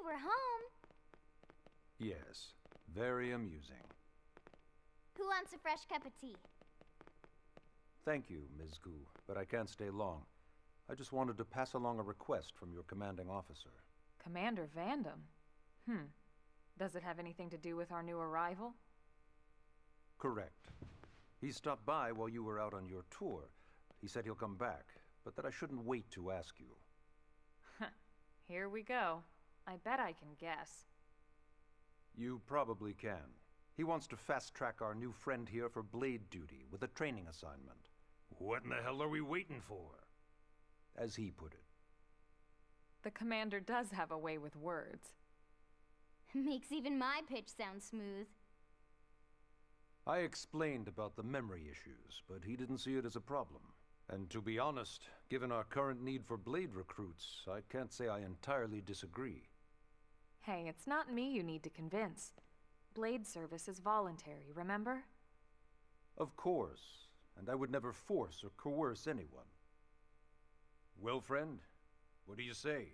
we're home. Yes, very amusing. Who wants a fresh cup of tea? Thank you, Ms. Gu, but I can't stay long. I just wanted to pass along a request from your commanding officer. Commander Vandam? Does it have anything to do with our new arrival? Correct. He stopped by while you were out on your tour. He said he'll come back, but that I shouldn't wait to ask you. Here we go. I bet I can guess. You probably can. He wants to fast-track our new friend here for blade duty with a training assignment. What in the hell are we waiting for? As he put it. The commander does have a way with words. Makes even my pitch sound smooth. I explained about the memory issues, but he didn't see it as a problem. And to be honest, given our current need for blade recruits, I can't say I entirely disagree. Hey, it's not me you need to convince. Blade service is voluntary, remember? Of course, and I would never force or coerce anyone. Well, friend, what do you say?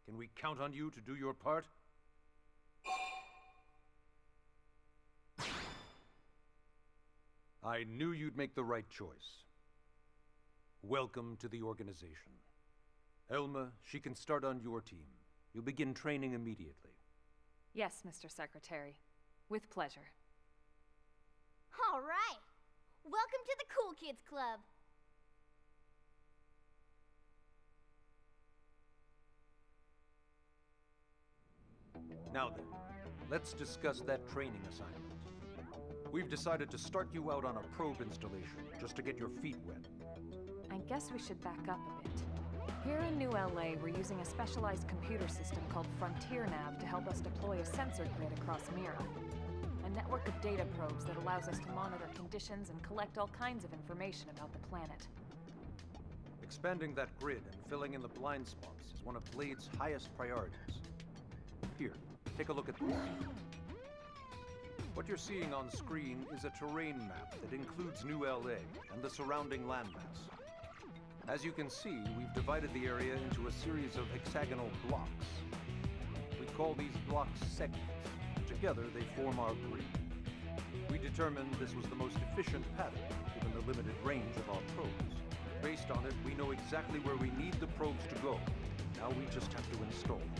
Can we count on you to do your part? I knew you'd make the right choice. Welcome to the organization. Elma, she can start on your team. You'll begin training immediately. Yes, Mr. Secretary. With pleasure. All right. Welcome to the Cool Kids Club. Now then, let's discuss that training assignment. We've decided to start you out on a probe installation, just to get your feet wet. I guess we should back up a bit. Here in New LA, we're using a specialized computer system called Frontier Nav to help us deploy a sensor grid across Mira. A network of data probes that allows us to monitor conditions and collect all kinds of information about the planet. Expanding that grid and filling in the blind spots is one of Blade's highest priorities. Here, take a look at this. What you're seeing on screen is a terrain map that includes New LA and the surrounding landmass. As you can see, we've divided the area into a series of hexagonal blocks. We call these blocks segments. Together, they form our grid. We determined this was the most efficient pattern, given the limited range of our probes. Based on it, we know exactly where we need the probes to go. Now we just have to install them.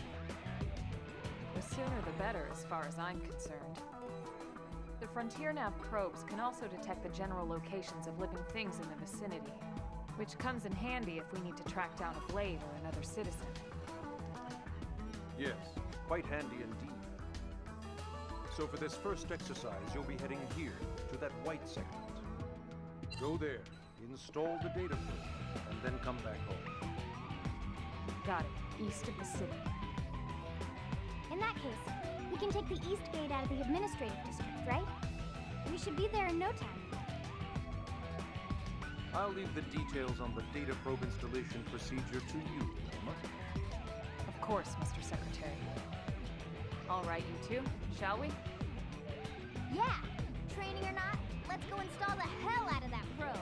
The sooner the better, as far as I'm concerned. The Frontier Nav probes can also detect the general locations of living things in the vicinity, which comes in handy if we need to track down a blade or another citizen. Yes, quite handy indeed. So for this first exercise, you'll be heading here, to that white segment. Go there, install the data probe, and then come back home. Got it. East of the city. In that case, we can take the East Gate out of the administrative district, right? We should be there in no time. I'll leave the details on the data probe installation procedure to you, Elma. Of course, Mr. Secretary. All right, you two, shall we? Yeah! Training or not, let's go install the hell out of that probe!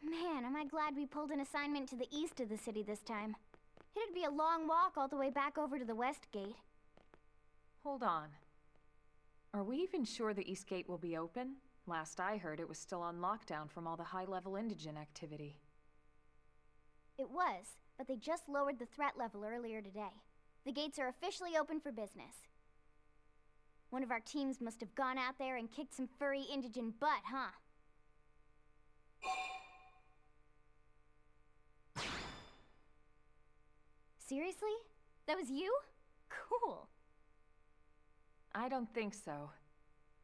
Man, am I glad we pulled an assignment to the east of the city this time. It'd be a long walk all the way back over to the West Gate. Hold on. Are we even sure the East Gate will be open? Last I heard, it was still on lockdown from all the high-level indigent activity. It was, but they just lowered the threat level earlier today. The gates are officially open for business. One of our teams must have gone out there and kicked some furry indigent butt, huh? Seriously? That was you? Cool. I don't think so.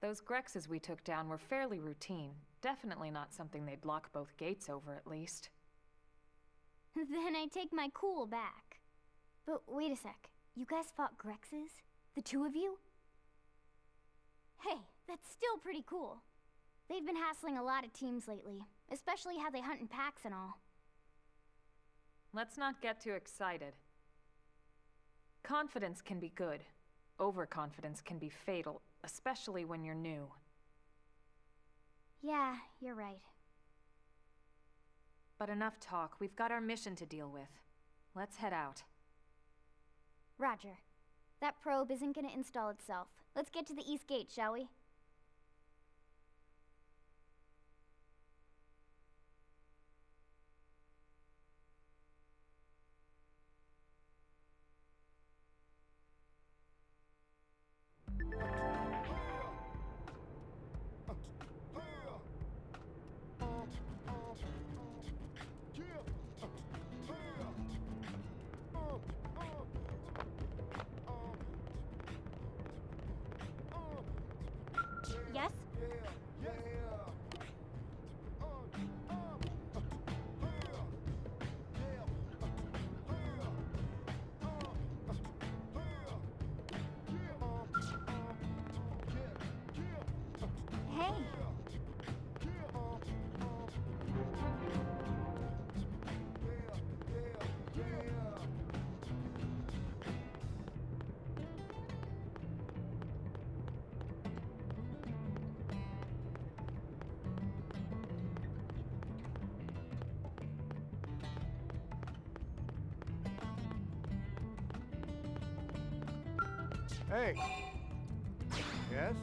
Those Grexes we took down were fairly routine. Definitely not something they'd lock both gates over, at least. Then I take my cool back. But wait a sec. You guys fought Grexes? The two of you? Hey, that's still pretty cool. They've been hassling a lot of teams lately, especially how they hunt in packs and all. Let's not get too excited. Confidence can be good. Overconfidence can be fatal, especially when you're new. Yeah, you're right. But enough talk. We've got our mission to deal with. Let's head out. Roger. That probe isn't gonna install itself. Let's get to the East Gate, shall we? Yes? Hey. Hey. Yes?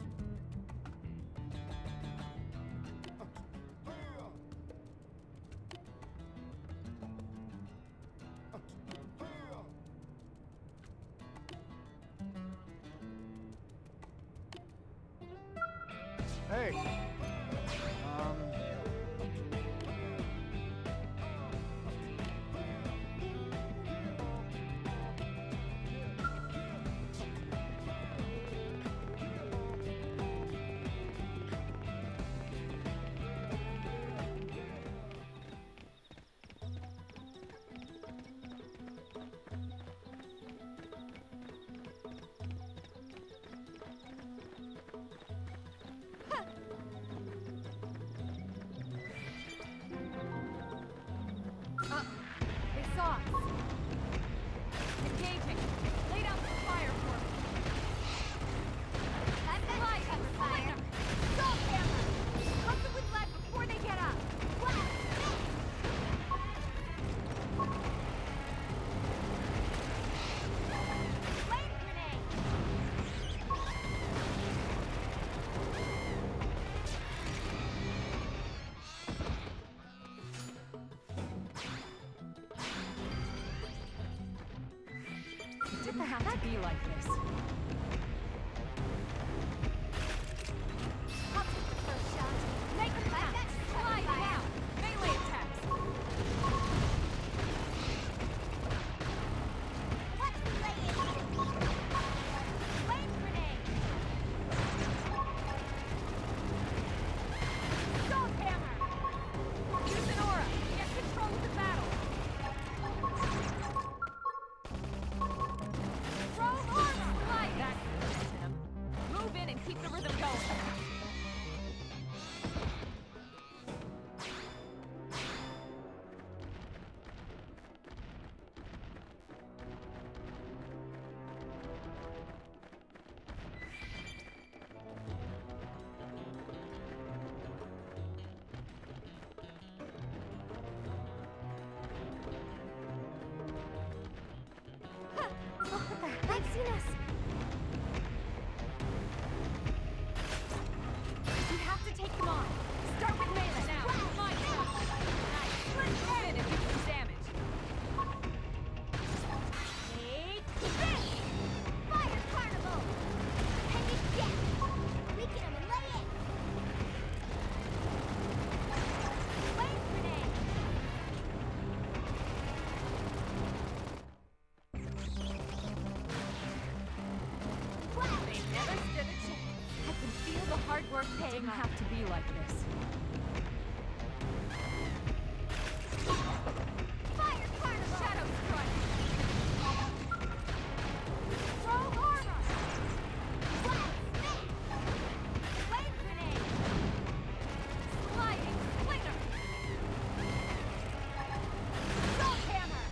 Hey. They saw us! Engaging! Lay down some fire for me! I've got light cover fire. Assault hammer! Pump them with lead before they get up. Flame grenade! It didn't have to be like this. I'll take the first shot. Make them back. Slide down! Melee attacks! Let's lay it. Flame grenade! Assault hammer! Use an aura! Get control of the battle! Throw armor! Slide back, Tim. Move in and keep the rhythm going. They've seen us. We have to take them on. Start with melee now. Mine. Nice. Move in and do some damage. Take this! Fire carnival! Can you get to be like this. Fire Carnival! Shadow Strike! Rogue Armor! Blast Snake! Wave Grenade! Sliding Slinger! Salt Hammer!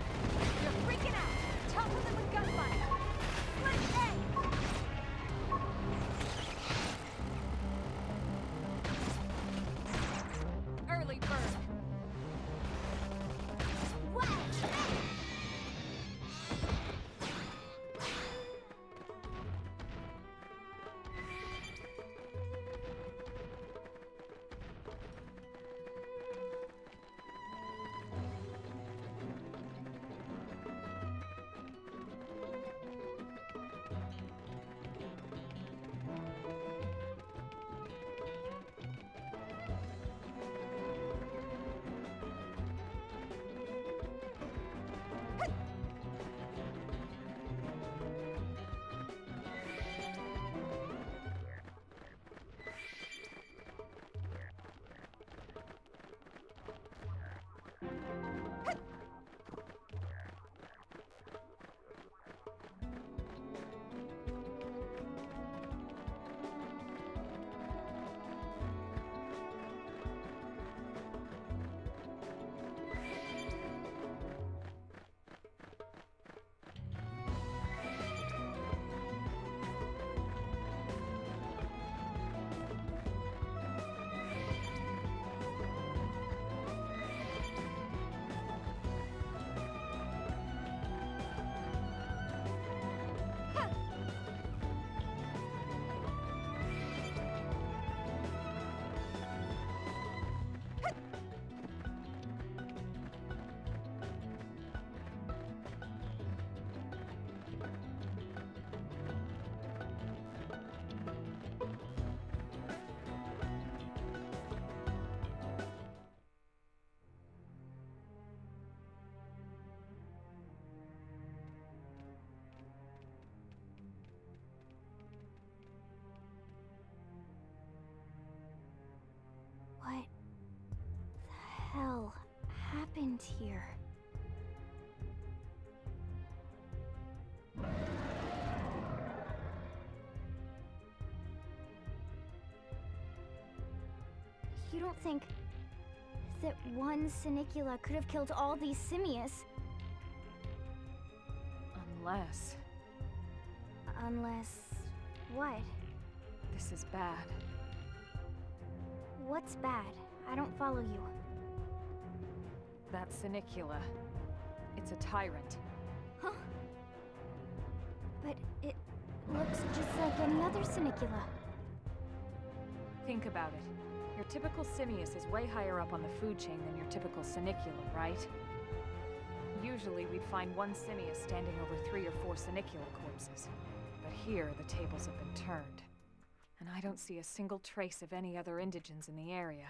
You're freaking out! Topple them with gunfire! Split Egg! Early bird! Wild Snake! What the hell happened here? You don't think that one Sinicula could have killed all these simius? Unless... Unless... what? this is bad. What's bad? I don't follow you. That Sinicula. It's a Tyrant. Huh? But it looks just like any other Sinicula. Think about it. Your typical Simius is way higher up on the food chain than your typical Sinicula, right? Usually we'd find one Simius standing over 3 or 4 Sinicula corpses. But here, the tables have been turned. And I don't see a single trace of any other indigents in the area.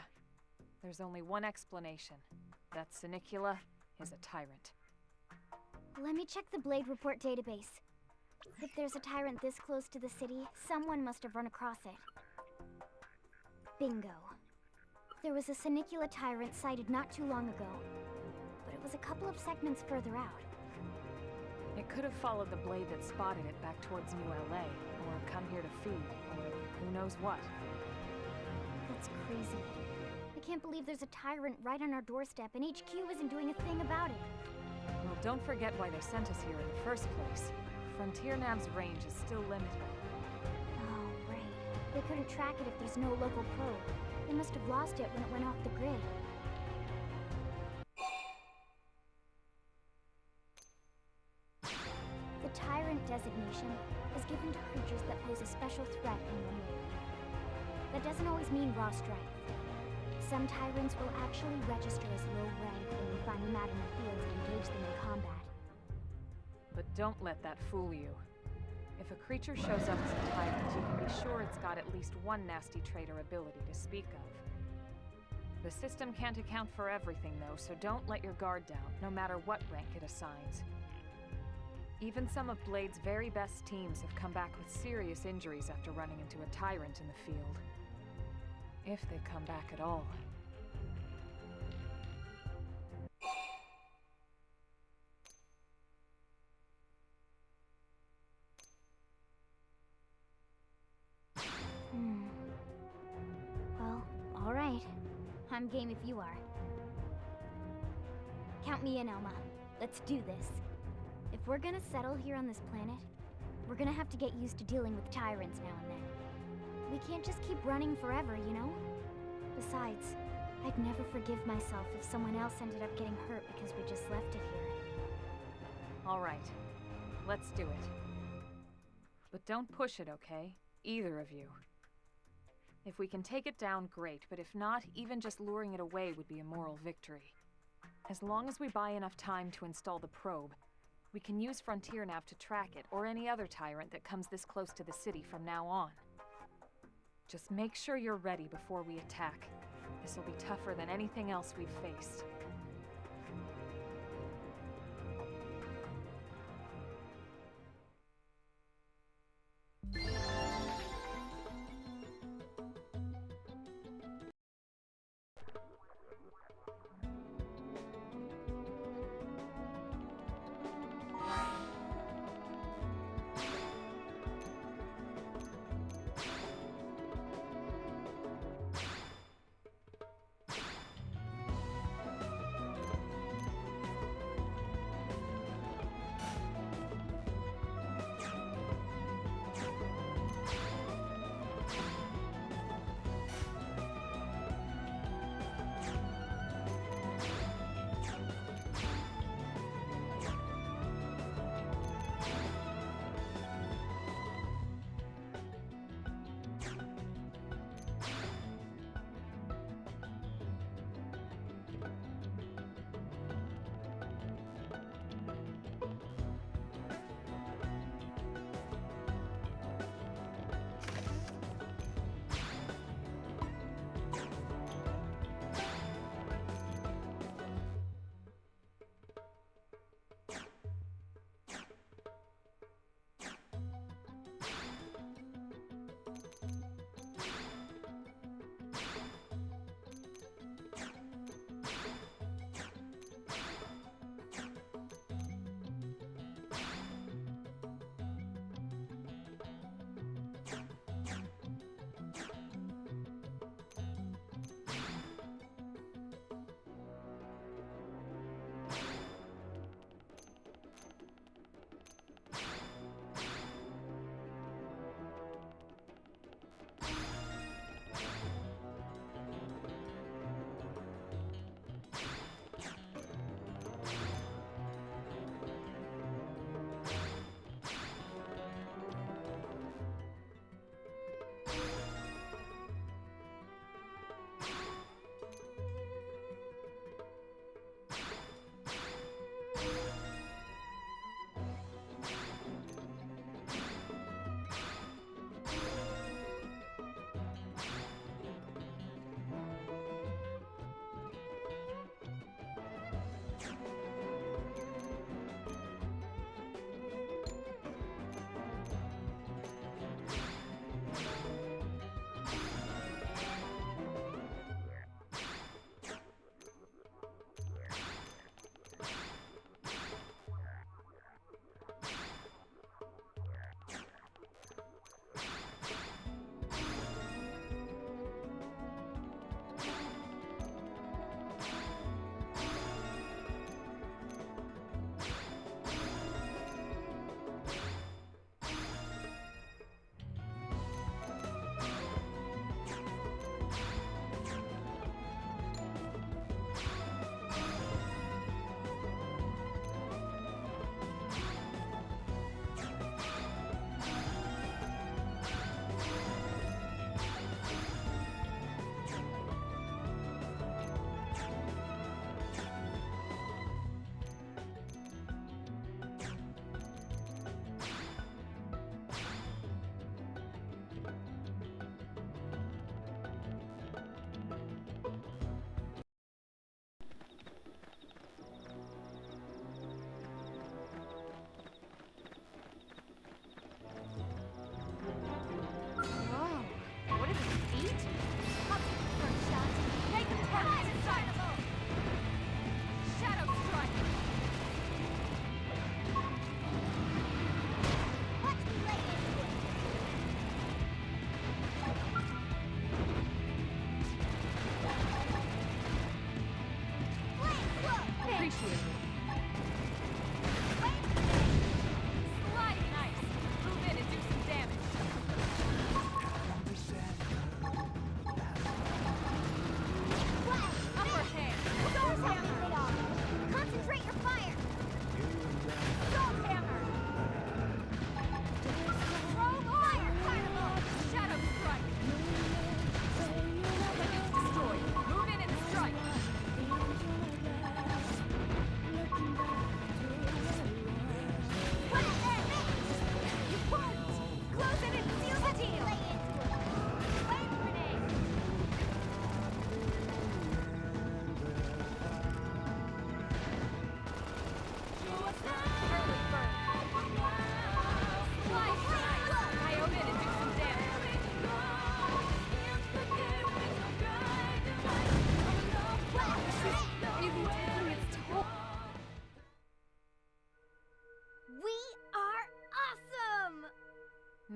There's only one explanation. That Sinicula is a Tyrant. Let me check the Blade Report database. If there's a Tyrant this close to the city, someone must have run across it. Bingo. There was a Sinicula Tyrant sighted not too long ago, but it was a couple of segments further out. It could have followed the blade that spotted it back towards New LA, or come here to feed, or who knows what. That's crazy. I can't believe there's a Tyrant right on our doorstep and HQ isn't doing a thing about it. Well, don't forget why they sent us here in the first place. Frontier Nav's range is still limited. Oh, right. They couldn't track it if there's no local probe. They must have lost it when it went off the grid. The Tyrant designation is given to creatures that pose a special threat in one way. That doesn't always mean raw strength. Some Tyrants will actually register as low rank when we find them out in the field and engage them in combat. But don't let that fool you. If a creature shows up as a Tyrant, you can be sure it's got at least one nasty trait or ability to speak of. The system can't account for everything, though, so don't let your guard down, no matter what rank it assigns. Even some of Blade's very best teams have come back with serious injuries after running into a Tyrant in the field. If they come back at all. Well, all right. I'm game if you are. Count me in, Elma. Let's do this. If we're gonna settle here on this planet, we're gonna have to get used to dealing with tyrants now and then. We can't just keep running forever, you know? Besides, I'd never forgive myself if someone else ended up getting hurt because we just left it here. All right. Let's do it. But don't push it, okay? Either of you. If we can take it down, great, but if not, even just luring it away would be a moral victory. As long as we buy enough time to install the probe, we can use Frontier Nav to track it, or any other tyrant that comes this close to the city from now on. Just make sure you're ready before we attack. This will be tougher than anything else we've faced.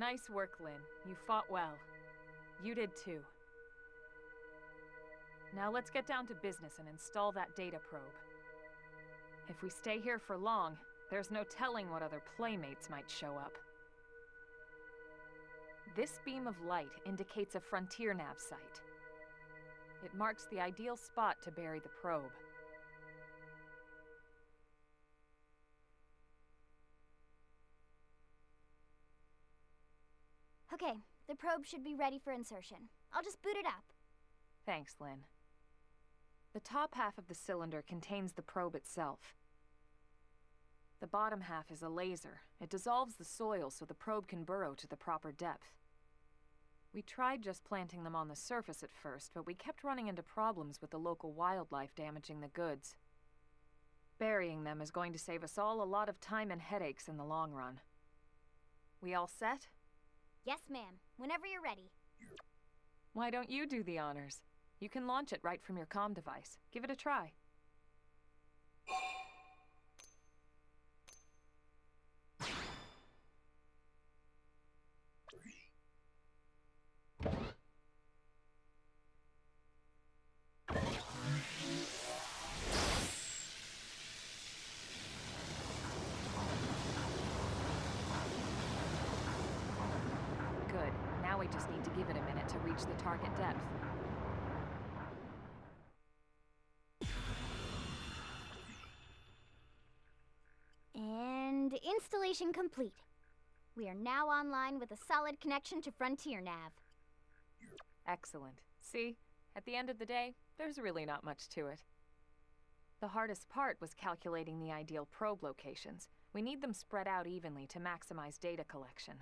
Nice work, Lynn. You fought well. You did too. Now let's get down to business and install that data probe. If we stay here for long, there's no telling what other playmates might show up. This beam of light indicates a frontier nav site. It marks the ideal spot to bury the probe. Okay, the probe should be ready for insertion. I'll just boot it up. Thanks, Lynn. The top half of the cylinder contains the probe itself. The bottom half is a laser. It dissolves the soil so the probe can burrow to the proper depth. We tried just planting them on the surface at first, but we kept running into problems with the local wildlife damaging the goods. Burying them is going to save us all a lot of time and headaches in the long run. We all set? Yes, ma'am. Whenever you're ready. Why don't you do the honors? You can launch it right from your comm device. Give it a try. Good. Now we just need to give it a minute to reach the target depth. And installation complete. We are now online with a solid connection to Frontier Nav. Excellent. See? At the end of the day, there's really not much to it. The hardest part was calculating the ideal probe locations. We need them spread out evenly to maximize data collection.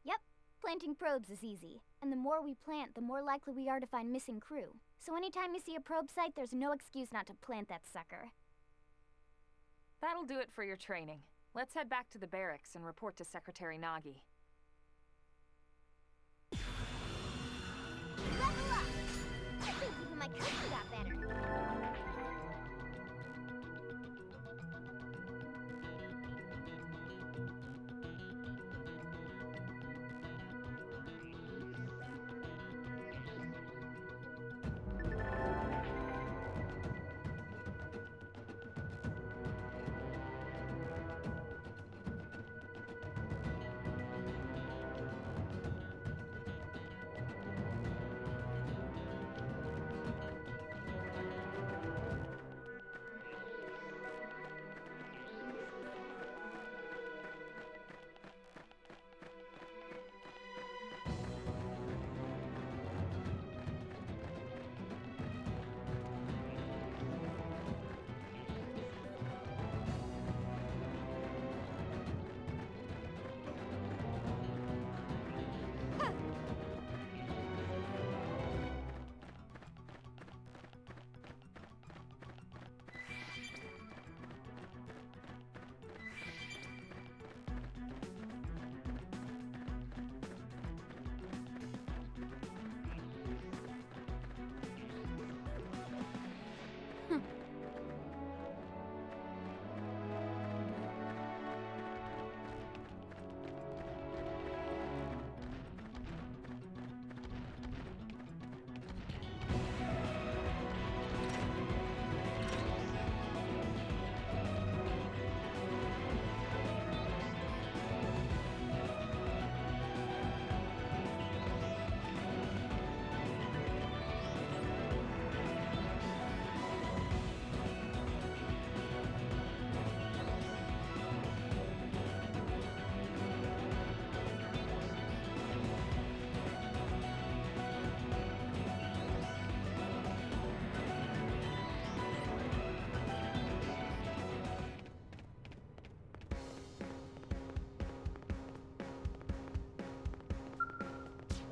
Yep, planting probes is easy. And the more we plant, the more likely we are to find missing crew. So anytime you see a probe site, there's no excuse not to plant that sucker. That'll do it for your training. Let's head back to the barracks and report to Secretary Nagi. Level up! I think even my cooking got better.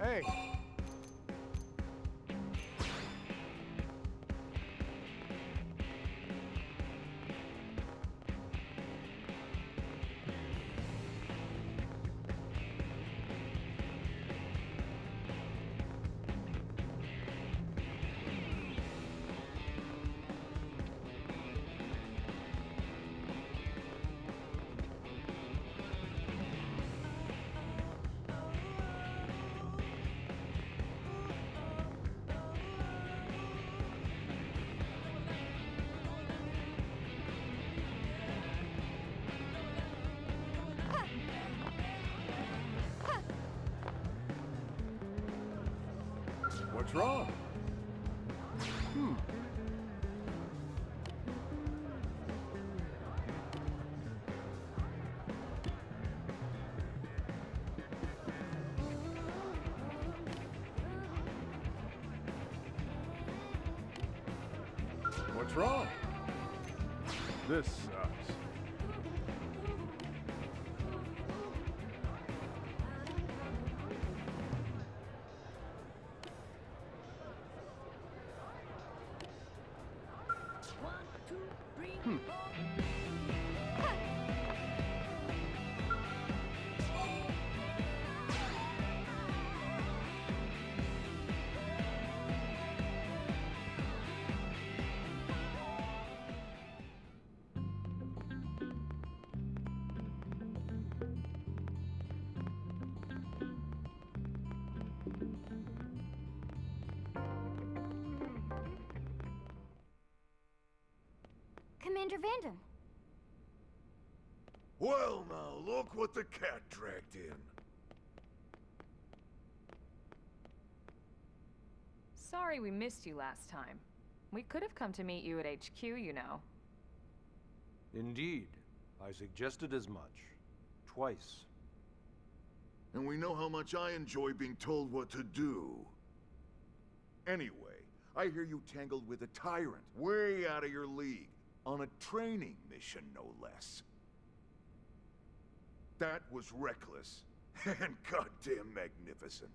Hey! What's wrong? What's wrong? This sucks. Commander Vanden. Well, now, look what the cat dragged in. Sorry we missed you last time. We could have come to meet you at HQ, you know. Indeed. I suggested as much. Twice. And we know how much I enjoy being told what to do. Anyway, I hear you tangled with a Tyrant, way out of your league. On a training mission, no less. That was reckless and goddamn magnificent.